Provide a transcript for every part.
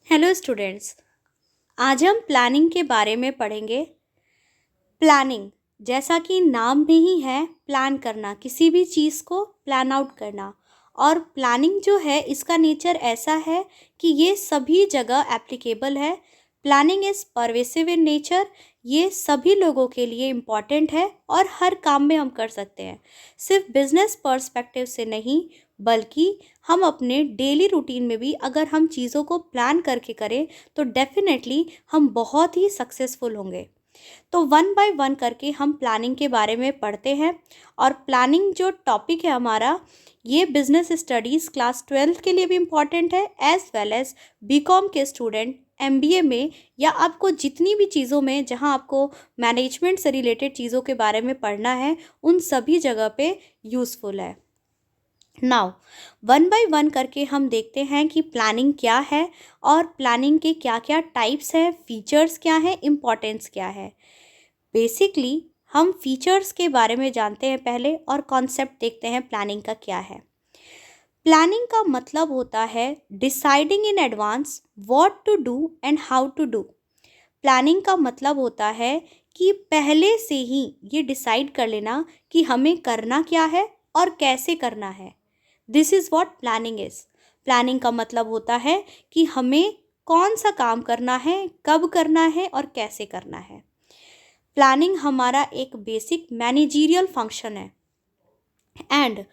Hello students. आज हम planning के बारे में पढ़ेंगे। प्लानिंग जैसा कि नाम में ही है, प्लान करना, किसी भी चीज़ को प्लान आउट करना। और प्लानिंग जो है इसका नेचर ऐसा है कि ये सभी जगह एप्लीकेबल है। Planning is pervasive in nature. ये सभी लोगों के लिए इम्पॉर्टेंट है और हर काम में हम कर सकते हैं, सिर्फ बिजनेस पर्सपेक्टिव से नहीं, बल्कि हम अपने डेली रूटीन में भी अगर हम चीज़ों को प्लान करके करें तो डेफिनेटली हम बहुत ही सक्सेसफुल होंगे। तो वन बाय वन करके हम प्लानिंग के बारे में पढ़ते हैं। और प्लानिंग जो टॉपिक है हमारा, ये बिजनेस स्टडीज़ क्लास 12 के लिए भी इम्पॉर्टेंट है, एज वेल एज बीकॉम के स्टूडेंट, एमबीए में, या आपको जितनी भी चीज़ों में जहां आपको मैनेजमेंट से रिलेटेड चीज़ों के बारे में पढ़ना है, उन सभी जगह पे यूज़फुल है। नाउ वन बाय वन करके हम देखते हैं कि प्लानिंग क्या है और प्लानिंग के क्या क्या टाइप्स हैं, फीचर्स क्या हैं, इम्पॉर्टेंस क्या है। बेसिकली हम फीचर्स के बारे में जानते हैं पहले और कॉन्सेप्ट देखते हैं प्लानिंग का क्या है। प्लानिंग का मतलब होता है deciding in advance what to do and how to do. Planning का मतलब होता है कि पहले से ही ये डिसाइड कर लेना कि हमें करना क्या है और कैसे करना है। This is what planning is. Planning का मतलब होता है कि हमें कौन सा काम करना है, कब करना है और कैसे करना है। प्लानिंग हमारा एक बेसिक मैनेजरियल फंक्शन है। एंड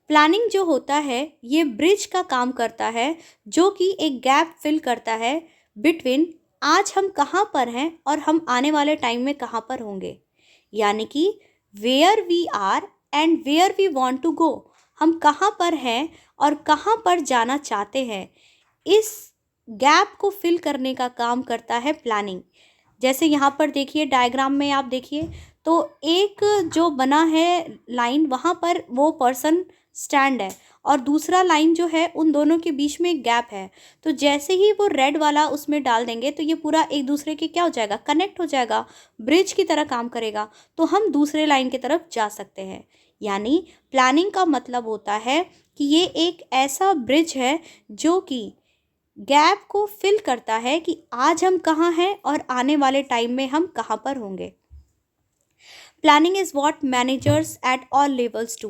प्लानिंग जो होता है ये ब्रिज का काम करता है, जो कि एक गैप फिल करता है बिटवीन आज हम कहाँ पर हैं और हम आने वाले टाइम में कहाँ पर होंगे। यानी कि where we are and where we want to go, हम कहाँ पर हैं और कहाँ पर जाना चाहते हैं, इस गैप को फिल करने का काम करता है प्लानिंग। जैसे यहाँ पर देखिए, डायग्राम में आप देखिए तो एक जो बना है लाइन, वहाँ पर वो पर्सन स्टैंड है और दूसरा लाइन जो है उन दोनों के बीच में एक गैप है। तो जैसे ही वो रेड वाला उसमें डाल देंगे तो ये पूरा एक दूसरे के क्या हो जाएगा, कनेक्ट हो जाएगा, ब्रिज की तरह काम करेगा, तो हम दूसरे लाइन की तरफ जा सकते हैं। यानी प्लानिंग का मतलब होता है कि ये एक ऐसा ब्रिज है जो कि गैप को फिल करता है कि आज हम कहाँ हैं और आने वाले टाइम में हम कहाँ पर होंगे। Planning is what managers at all levels do.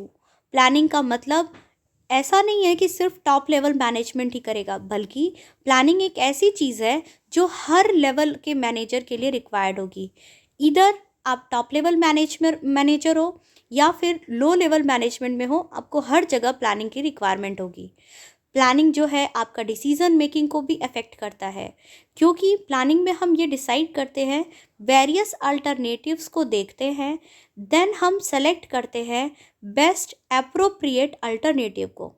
Planning का मतलब ऐसा नहीं है कि सिर्फ टॉप लेवल मैनेजमेंट ही करेगा, बल्कि प्लानिंग एक ऐसी चीज़ है जो हर लेवल के मैनेजर के लिए रिक्वायर्ड होगी। इधर आप टॉप लेवल मैनेजर हो या फिर लो लेवल मैनेजमेंट में हो, आपको हर जगह प्लानिंग की रिक्वायरमेंट होगी। प्लानिंग जो है आपका डिसीजन मेकिंग को भी अफेक्ट करता है, क्योंकि प्लानिंग में हम ये डिसाइड करते हैं, वेरियस अल्टरनेटिव्स को देखते हैं, देन हम सेलेक्ट करते हैं बेस्ट अप्रोप्रिएट अल्टरनेटिव को।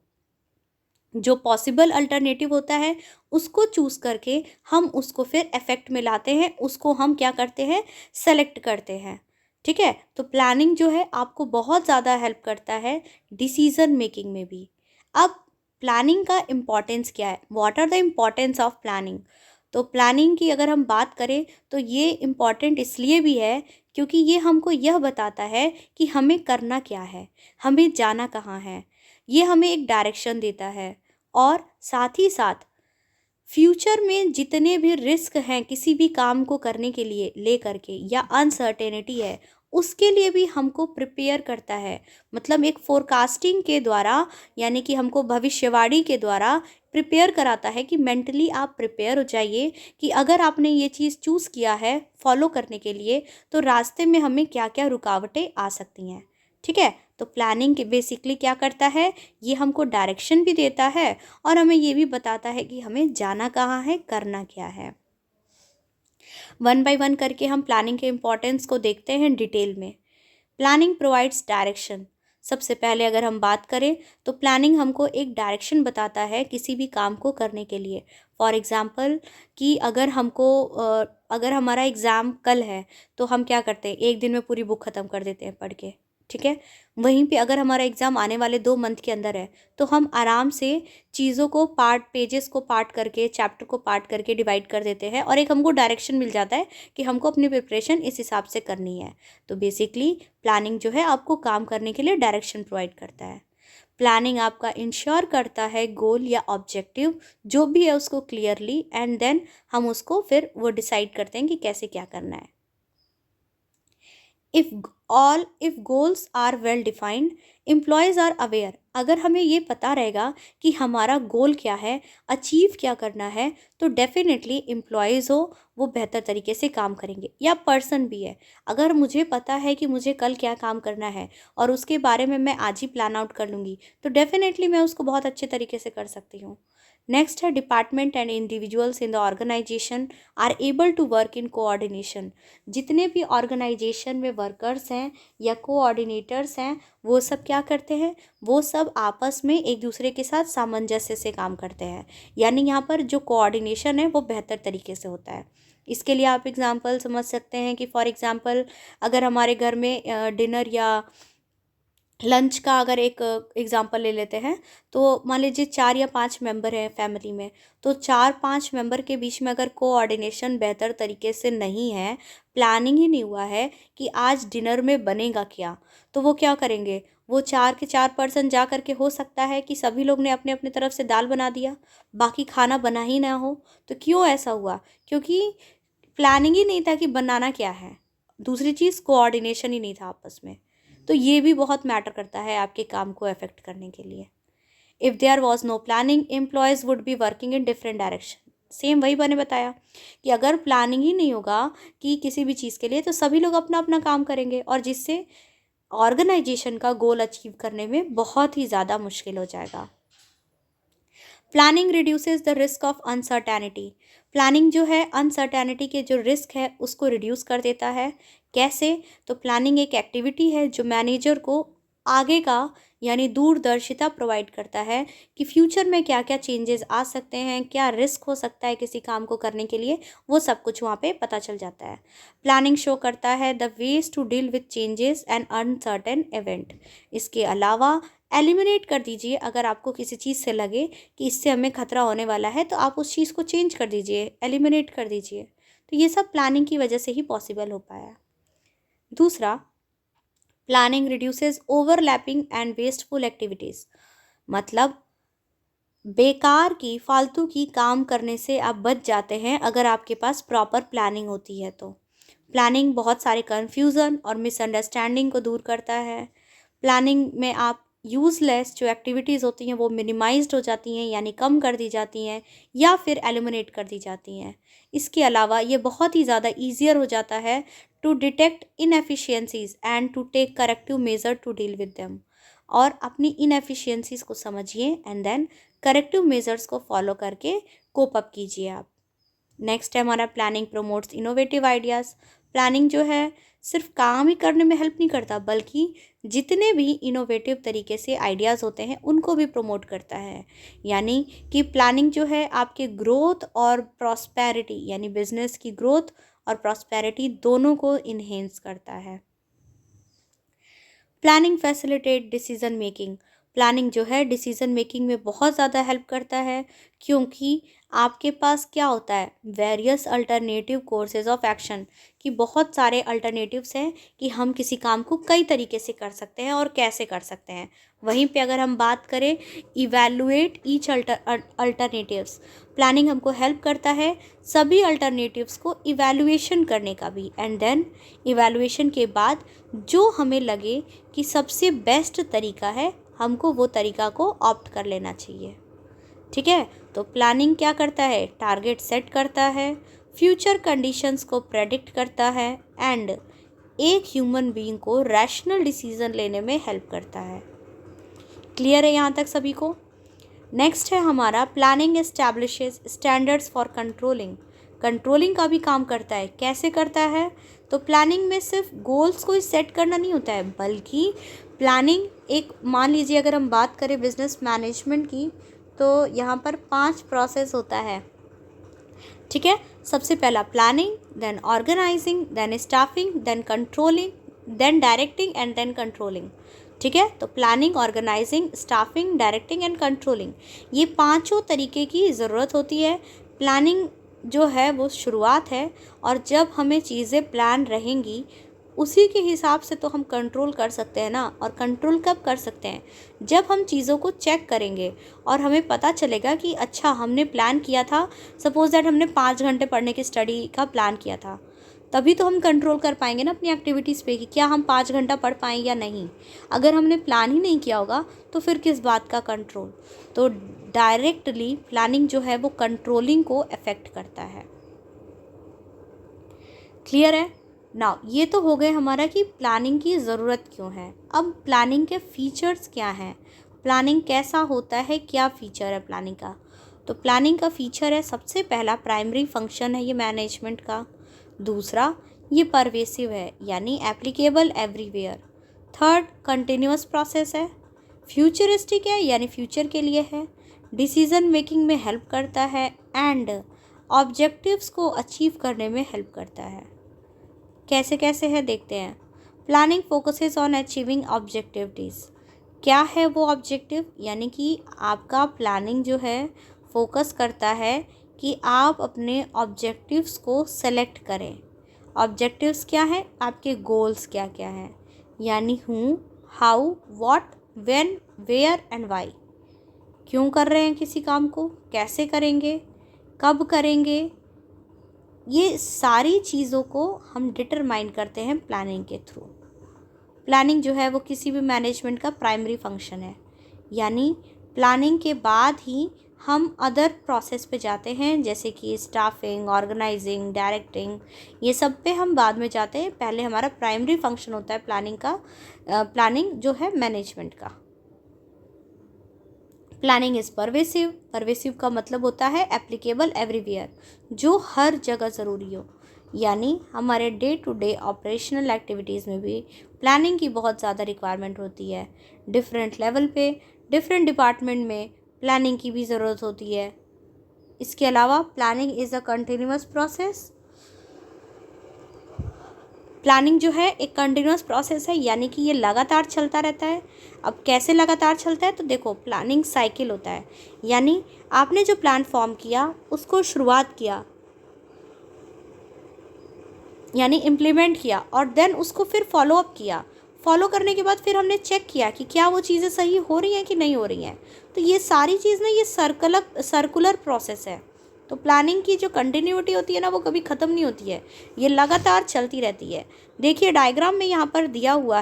जो पॉसिबल अल्टरनेटिव होता है उसको चूज़ करके हम उसको फिर इफेक्ट में लाते हैं, उसको हम क्या करते हैं, सेलेक्ट करते हैं। ठीक है, तो प्लानिंग जो है आपको बहुत ज़्यादा हेल्प करता है डिसीजन मेकिंग में भी। अब प्लानिंग का इम्पॉर्टेंस क्या है, what are the importance of planning. तो प्लानिंग की अगर हम बात करें तो ये इम्पॉर्टेंट इसलिए भी है क्योंकि ये हमको यह बताता है कि हमें करना क्या है, हमें जाना कहाँ है। ये हमें एक डायरेक्शन देता है और साथ ही साथ फ्यूचर में जितने भी रिस्क हैं किसी भी काम को करने के लिए ले करके, या अनसर्टेनिटी है, उसके लिए भी हमको प्रिपेयर करता है। मतलब एक फोरकास्टिंग के द्वारा, यानी कि हमको भविष्यवाणी के द्वारा प्रिपेयर कराता है कि मेंटली आप प्रिपेयर हो जाइए कि अगर आपने ये चीज़ चूज़ किया है फॉलो करने के लिए तो रास्ते में हमें क्या क्या रुकावटें आ सकती हैं। ठीक है, तो प्लानिंग बेसिकली क्या करता है, ये हमको डायरेक्शन भी देता है और हमें ये भी बताता है कि हमें जाना कहाँ है, करना क्या है। वन बाय वन करके हम प्लानिंग के इम्पोर्टेंस को देखते हैं डिटेल में। Planning provides direction. सबसे पहले अगर हम बात करें तो प्लानिंग हमको एक डायरेक्शन बताता है किसी भी काम को करने के लिए। फॉर एग्ज़ाम्पल कि अगर हमारा एग्ज़ाम कल है तो हम क्या करते हैं, एक दिन में पूरी बुक ख़त्म कर देते हैं पढ़ के। ठीक है, वहीं पे अगर हमारा एग्ज़ाम आने वाले 2 मंथ के अंदर है तो हम आराम से चीज़ों को पेजेस को पार्ट करके, चैप्टर को पार्ट करके डिवाइड कर देते हैं और एक हमको डायरेक्शन मिल जाता है कि हमको अपनी प्रिपरेशन इस हिसाब से करनी है। तो बेसिकली प्लानिंग जो है आपको काम करने के लिए डायरेक्शन प्रोवाइड करता है। प्लानिंग आपका इंश्योर करता है गोल या ऑब्जेक्टिव जो भी है उसको क्लियरली, एंड देन हम उसको फिर वो डिसाइड करते हैं कि कैसे क्या करना है। If goals are well defined, employees are aware, अगर हमें ये पता रहेगा कि हमारा गोल क्या है, अचीव क्या करना है, तो डेफिनेटली एम्प्लॉयज़ हो वो बेहतर तरीके से काम करेंगे। या पर्सन भी है, अगर मुझे पता है कि मुझे कल क्या काम करना है और उसके बारे में मैं आज ही प्लान आउट कर लूँगी, तो डेफिनेटली मैं उसको बहुत अच्छे तरीके से कर सकती हूँ। नेक्स्ट है department and individuals in the organisation are able to work in coordination. जितने भी ऑर्गेनाइजेशन में वर्कर्स हैं या कोऑर्डिनेटर्स हैं, वो सब क्या करते हैं, वो सब आपस में एक दूसरे के साथ सामंजस्य से काम करते हैं। यानी यहाँ पर जो कोऑर्डिनेशन है वो बेहतर तरीके से होता है। इसके लिए आप एग्जांपल समझ सकते हैं कि फॉर एग्जांपल अगर हमारे घर में डिनर या लंच का अगर एक एग्जांपल ले लेते हैं, तो मान लीजिए 4 या 5 मेंबर हैं फैमिली में, तो 4-5 मेंबर के बीच में अगर कोऑर्डिनेशन बेहतर तरीके से नहीं है, प्लानिंग ही नहीं हुआ है कि आज डिनर में बनेगा क्या, तो वो क्या करेंगे, वो 4 के 4 पर्सन जा करके हो सकता है कि सभी लोग ने अपने अपने तरफ से दाल बना दिया, बाकी खाना बना ही ना हो। तो क्यों ऐसा हुआ, क्योंकि प्लानिंग ही नहीं था कि बनाना क्या है। दूसरी चीज़ कोऑर्डिनेशन ही नहीं था आपस में। तो ये भी बहुत मैटर करता है आपके काम को अफेक्ट करने के लिए। If there was no planning, employees would be working in different direction. Same वही मैंने बताया कि अगर प्लानिंग ही नहीं होगा कि किसी भी चीज़ के लिए, तो सभी लोग अपना अपना काम करेंगे और जिससे ऑर्गेनाइजेशन का गोल अचीव करने में बहुत ही ज़्यादा मुश्किल हो जाएगा। Planning reduces the risk of uncertainty. Planning जो है अनसर्टेनिटी के जो रिस्क है उसको रिड्यूस कर देता है। कैसे, तो प्लानिंग एक एक्टिविटी है जो मैनेजर को आगे का यानी दूरदर्शिता प्रोवाइड करता है कि फ्यूचर में क्या क्या चेंजेस आ सकते हैं, क्या रिस्क हो सकता है किसी काम को करने के लिए, वो सब कुछ वहाँ पे पता चल जाता है। प्लानिंग शो करता है the ways to deal with changes and uncertain event. इसके अलावा एलिमिनेट कर दीजिए, अगर आपको किसी चीज़ से लगे कि इससे हमें खतरा होने वाला है, तो आप उस चीज़ को चेंज कर दीजिए, एलिमिनेट कर दीजिए। तो ये सब प्लानिंग की वजह से ही पॉसिबल हो पाया। दूसरा, planning reduces overlapping and wasteful activities. मतलब बेकार की फालतू की काम करने से आप बच जाते हैं अगर आपके पास प्रॉपर प्लानिंग होती है। तो प्लानिंग बहुत सारे कन्फ्यूज़न और मिसअंडरस्टैंडिंग को दूर करता है। प्लानिंग में आप यूज़लेस जो एक्टिविटीज़ होती हैं वो मिनिमाइज्ड हो जाती हैं, यानी कम कर दी जाती हैं या फिर एलिमिनेट कर दी जाती हैं। इसके अलावा ये बहुत ही ज़्यादा ईजियर हो जाता है to detect inefficiencies and to take corrective measure to deal with them. और अपनी इनएफिशिएंसीज को समझिए एंड देन करेक्टिव मेजर्स को फॉलो करके कोप अप कीजिए आप। नेक्स्ट है हमारा planning promotes innovative ideas. Planning जो है सिर्फ काम ही करने में हेल्प नहीं करता, बल्कि जितने भी इनोवेटिव तरीके से आइडियाज़ होते हैं उनको भी प्रमोट करता है। यानी कि प्लानिंग जो है आपके ग्रोथ और प्रॉस्पेरिटी, यानी बिजनेस की ग्रोथ और प्रॉस्पेरिटी दोनों को इन्हेंस करता है। Planning facilitate decision making. Planning जो है डिसीजन मेकिंग में बहुत ज़्यादा हेल्प करता है, क्योंकि आपके पास क्या होता है, various alternative courses of action, कि बहुत सारे अल्टरनेटिव्स हैं कि हम किसी काम को कई तरीके से कर सकते हैं और कैसे कर सकते हैं। वहीं पे अगर हम बात करें इवैल्यूएट ईच अल्टरनेटिव्स, प्लानिंग हमको हेल्प करता है सभी अल्टरनेटिव्स को इवैल्यूएशन करने का भी, एंड देन इवैल्यूएशन के बाद जो हमें लगे कि सबसे बेस्ट तरीका है, हमको वो तरीका को ऑप्ट कर लेना चाहिए। ठीक है, तो प्लानिंग क्या करता है, टारगेट सेट करता है, फ्यूचर कंडीशंस को प्रेडिक्ट करता है एंड एक ह्यूमन बीइंग को रैशनल डिसीजन लेने में हेल्प करता है। क्लियर है यहाँ तक सभी को? नेक्स्ट है हमारा planning establishes standards for controlling. Controlling का भी काम करता है। कैसे करता है, तो प्लानिंग में सिर्फ गोल्स को सेट करना नहीं होता है, बल्कि प्लानिंग एक, मान लीजिए अगर हम बात करें बिजनेस मैनेजमेंट की, तो यहाँ पर 5 प्रोसेस होता है। ठीक है, सबसे पहला planning, then organising, then staffing, then controlling, then directing and then controlling. ठीक है, तो planning, organising, staffing, directing and controlling, ये 5 तरीके की ज़रूरत होती है। प्लानिंग जो है वो शुरुआत है, और जब हमें चीज़ें प्लान रहेंगी उसी के हिसाब से तो हम कंट्रोल कर सकते हैं ना। और कंट्रोल कब कर सकते हैं? जब हम चीज़ों को चेक करेंगे और हमें पता चलेगा कि अच्छा हमने प्लान किया था, सपोज दैट हमने 5 घंटे पढ़ने की स्टडी का प्लान किया था, तभी तो हम कंट्रोल कर पाएंगे ना अपनी एक्टिविटीज़ पे कि क्या हम 5 घंटा पढ़ पाएँ या नहीं। अगर हमने प्लान ही नहीं किया होगा तो फिर किस बात का कंट्रोल। तो डायरेक्टली प्लानिंग जो है वो कंट्रोलिंग को अफेक्ट करता है। क्लियर है? नाउ ये तो हो गए हमारा कि प्लानिंग की ज़रूरत क्यों है। अब प्लानिंग के फीचर्स क्या हैं, प्लानिंग कैसा होता है, क्या फ़ीचर है प्लानिंग का। तो प्लानिंग का फ़ीचर है, सबसे पहला प्राइमरी फंक्शन है ये मैनेजमेंट का। दूसरा, ये परवेसिव है यानी applicable everywhere. Third, continuous process है। फ्यूचरिस्टिक है यानी फ्यूचर के लिए है। डिसीज़न मेकिंग में हेल्प करता है एंड ऑब्जेक्टिव्स को अचीव करने में हेल्प करता है। कैसे कैसे है देखते हैं। Planning focuses on achieving objectivities. क्या है वो ऑब्जेक्टिव? यानी कि आपका प्लानिंग जो है फोकस करता है कि आप अपने ऑब्जेक्टिव्स को सेलेक्ट करें। ऑब्जेक्टिव्स क्या है? आपके गोल्स क्या क्या हैं, यानी who, how, what, when, where and why. क्यों कर रहे हैं किसी काम को, कैसे करेंगे, कब करेंगे, ये सारी चीज़ों को हम डिटरमाइन करते हैं प्लानिंग के थ्रू। प्लानिंग जो है वो किसी भी मैनेजमेंट का प्राइमरी फंक्शन है, यानी प्लानिंग के बाद ही हम अदर प्रोसेस पे जाते हैं, जैसे कि स्टाफिंग, ऑर्गेनाइजिंग, डायरेक्टिंग, ये सब पे हम बाद में जाते हैं। पहले हमारा प्राइमरी फंक्शन होता है प्लानिंग का, प्लानिंग जो है मैनेजमेंट का। Planning is pervasive. परवेसिव का मतलब होता है एप्लीकेबल एवरीवेयर, जो हर जगह ज़रूरी हो। यानी हमारे day to day operational activities में भी प्लानिंग की बहुत ज़्यादा रिक्वायरमेंट होती है। डिफरेंट लेवल पे, डिफरेंट डिपार्टमेंट में प्लानिंग की भी ज़रूरत होती है। इसके अलावा planning is a continuous process. Planning जो है एक कंटिन्यूअस प्रोसेस है, यानी कि ये लगातार चलता रहता है। अब कैसे लगातार चलता है? तो देखो, प्लानिंग साइकिल होता है, यानी आपने जो प्लान फॉर्म किया उसको शुरुआत किया, यानी इम्प्लीमेंट किया, और देन उसको फिर फॉलो अप किया। फॉलो करने के बाद फिर हमने चेक किया कि क्या वो चीज़ें सही हो रही हैं कि नहीं हो रही हैं। तो ये सारी चीज़ ना, ये सर्कुलर प्रोसेस है। तो प्लानिंग की जो कंटिन्यूटी होती है ना, वो कभी ख़त्म नहीं होती है, ये लगातार चलती रहती है। देखिए डायग्राम में यहाँ पर दिया हुआ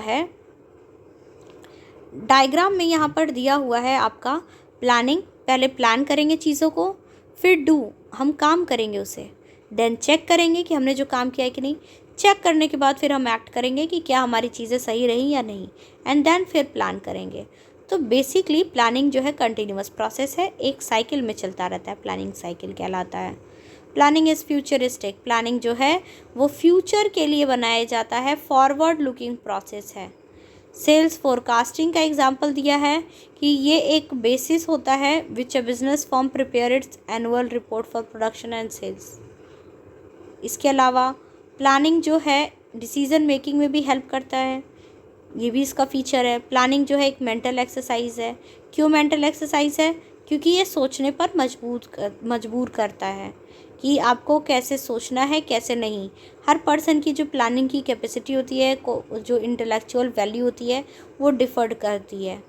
है, आपका प्लानिंग। पहले प्लान करेंगे चीज़ों को, फिर हम काम करेंगे उसे, देन चेक करेंगे कि हमने जो काम किया है कि नहीं। चेक करने के बाद फिर हम एक्ट करेंगे कि क्या हमारी चीज़ें सही रही या नहीं, एंड देन फिर प्लान करेंगे। तो बेसिकली प्लानिंग जो है कंटिन्यूअस प्रोसेस है, एक साइकिल में चलता रहता है, प्लानिंग साइकिल कहलाता है। Planning is futuristic. प्लानिंग जो है वो फ्यूचर के लिए बनाया जाता है, फॉरवर्ड लुकिंग प्रोसेस है। सेल्स फोरकास्टिंग का एग्जाम्पल दिया है कि ये एक बेसिस होता है which a business form prepare its annual report for production and sales. इसके अलावा प्लानिंग जो है डिसीज़न मेकिंग में भी हेल्प करता है, ये भी इसका फीचर है। प्लानिंग जो है एक मेंटल एक्सरसाइज है। क्यों मेंटल एक्सरसाइज है? क्योंकि ये सोचने पर मजबूर करता है कि आपको कैसे सोचना है, कैसे नहीं। हर पर्सन की जो प्लानिंग की कैपेसिटी होती है, जो इंटेलेक्चुअल वैल्यू होती है, वो डिफर्ड करती है।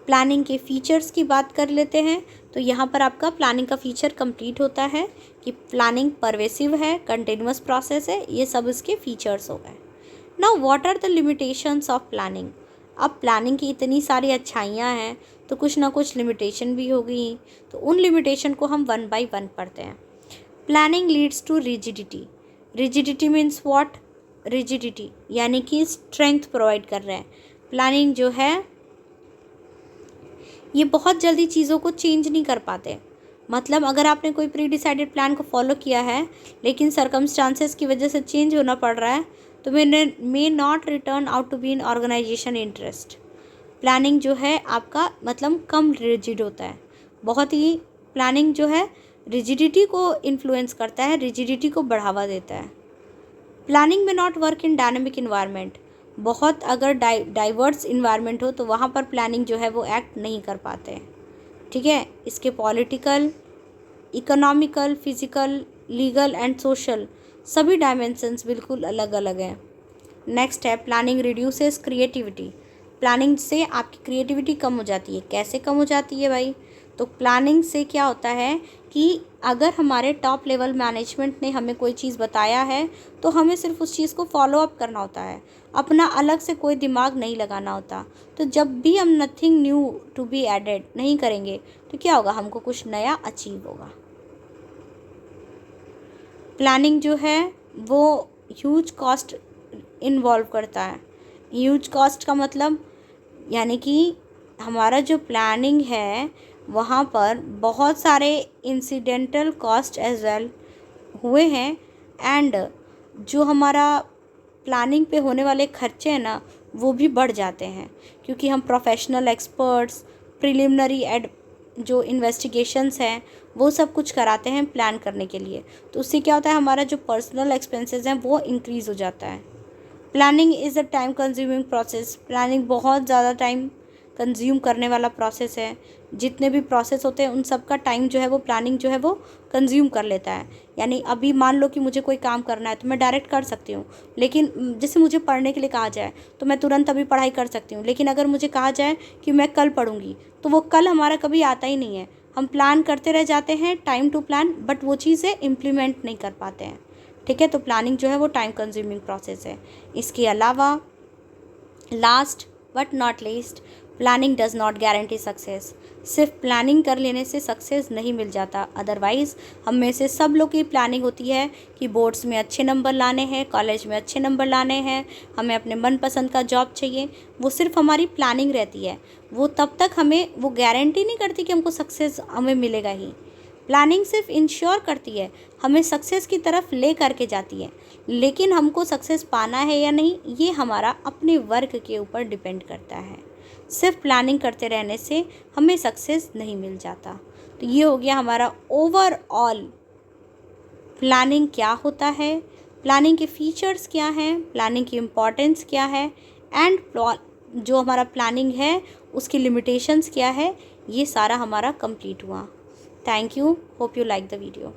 प्लानिंग के फीचर्स की बात कर लेते हैं, तो यहाँ पर आपका प्लानिंग का फीचर कंप्लीट होता है कि प्लानिंग परवेसिव है, कंटिन्यूअस प्रोसेस है, ये सब इसके फीचर्स हो गए। Now what are the limitations of planning. अब प्लानिंग की इतनी सारी अच्छाइयाँ हैं, तो कुछ ना कुछ लिमिटेशन भी होगी, तो उन लिमिटेशन को हम वन बाय वन पढ़ते हैं। Planning leads to rigidity. Rigidity means what? Rigidity यानी कि स्ट्रेंथ प्रोवाइड कर रहे हैं। प्लानिंग जो है ये बहुत जल्दी चीज़ों को चेंज नहीं कर पाते। मतलब अगर आपने कोई प्री डिसाइडेड प्लान को फॉलो किया है, लेकिन सर्कमस्टांसेस की वजह से चेंज होना पड़ रहा है, तो may not return out to be in organisation interest. Planning जो है आपका मतलब कम रिजिड होता है, बहुत ही प्लानिंग जो है रिजिडिटी को इन्फ्लुएंस करता है, रिजिडिटी को बढ़ावा देता है। प्लानिंग में not work in dynamic environment. बहुत अगर डाइवर्स इन्वायरमेंट हो तो वहाँ पर प्लानिंग जो है वो एक्ट नहीं कर पाते। ठीक है, इसके political, economical, physical, legal and social सभी डायमेंशंस बिल्कुल अलग अलग हैं। नेक्स्ट है प्लानिंग रिड्यूसेस क्रिएटिविटी। प्लानिंग से आपकी क्रिएटिविटी कम हो जाती है। कैसे कम हो जाती है भाई? तो प्लानिंग से क्या होता है कि अगर हमारे टॉप लेवल मैनेजमेंट ने हमें कोई चीज़ बताया है तो हमें सिर्फ उस चीज़ को फॉलो अप करना होता है, अपना अलग से कोई दिमाग नहीं लगाना होता। तो जब भी हम nothing new to be added नहीं करेंगे तो क्या होगा? हमको कुछ नया अचीव होगा। प्लानिंग जो है वो ह्यूज कॉस्ट इन्वॉल्व करता है। ह्यूज कॉस्ट का मतलब यानी कि हमारा जो प्लानिंग है वहाँ पर बहुत सारे इंसिडेंटल कॉस्ट एज वेल हुए हैं। एंड जो हमारा प्लानिंग पे होने वाले खर्चे हैं ना वो भी बढ़ जाते हैं, क्योंकि हम प्रोफेशनल एक्सपर्ट्स प्रिलिमिनरी एड जो इन्वेस्टिगेशंस हैं वो सब कुछ कराते हैं प्लान करने के लिए। तो उससे क्या होता है, हमारा जो पर्सनल एक्सपेंसेस हैं वो इंक्रीज़ हो जाता है। Planning is a time consuming process. Planning बहुत ज़्यादा टाइम कंज्यूम करने वाला प्रोसेस है। जितने भी प्रोसेस होते हैं उन सब का टाइम जो है वो प्लानिंग जो है वो कंज्यूम कर लेता है। यानी अभी मान लो कि मुझे कोई काम करना है तो मैं डायरेक्ट कर सकती हूँ, लेकिन जैसे मुझे पढ़ने के लिए कहा जाए तो मैं तुरंत अभी पढ़ाई कर सकती हूँ, लेकिन अगर मुझे कहा जाए कि मैं कल पढ़ूँगी तो वो कल हमारा कभी आता ही नहीं है। हम प्लान करते रह जाते हैं टाइम टू प्लान, बट वो चीज़ें इम्प्लीमेंट नहीं कर पाते हैं। ठीक है, तो प्लानिंग जो है वो टाइम कंज्यूमिंग प्रोसेस है। इसके अलावा last but not least, planning does not guarantee success. सिर्फ प्लानिंग कर लेने से सक्सेस नहीं मिल जाता। अदरवाइज़ हम में से सब लोग की प्लानिंग होती है कि बोर्ड्स में अच्छे नंबर लाने हैं, कॉलेज में अच्छे नंबर लाने हैं, हमें अपने मनपसंद का जॉब चाहिए। वो सिर्फ हमारी प्लानिंग रहती है, वो तब तक हमें वो गारंटी नहीं करती कि हमको सक्सेस हमें मिलेगा ही। प्लानिंग सिर्फ इंश्योर करती है, हमें सक्सेस की तरफ ले करके जाती है, लेकिन हमको सक्सेस पाना है या नहीं ये हमारा अपने वर्क के ऊपर डिपेंड करता है। सिर्फ प्लानिंग करते रहने से हमें सक्सेस नहीं मिल जाता। तो ये हो गया हमारा ओवरऑल प्लानिंग क्या होता है, प्लानिंग के फीचर्स क्या हैं, प्लानिंग की इम्पोर्टेंस क्या है, एंड जो हमारा प्लानिंग है उसकी लिमिटेशंस क्या है। ये सारा हमारा कंप्लीट हुआ। Thank you, hope you like the video.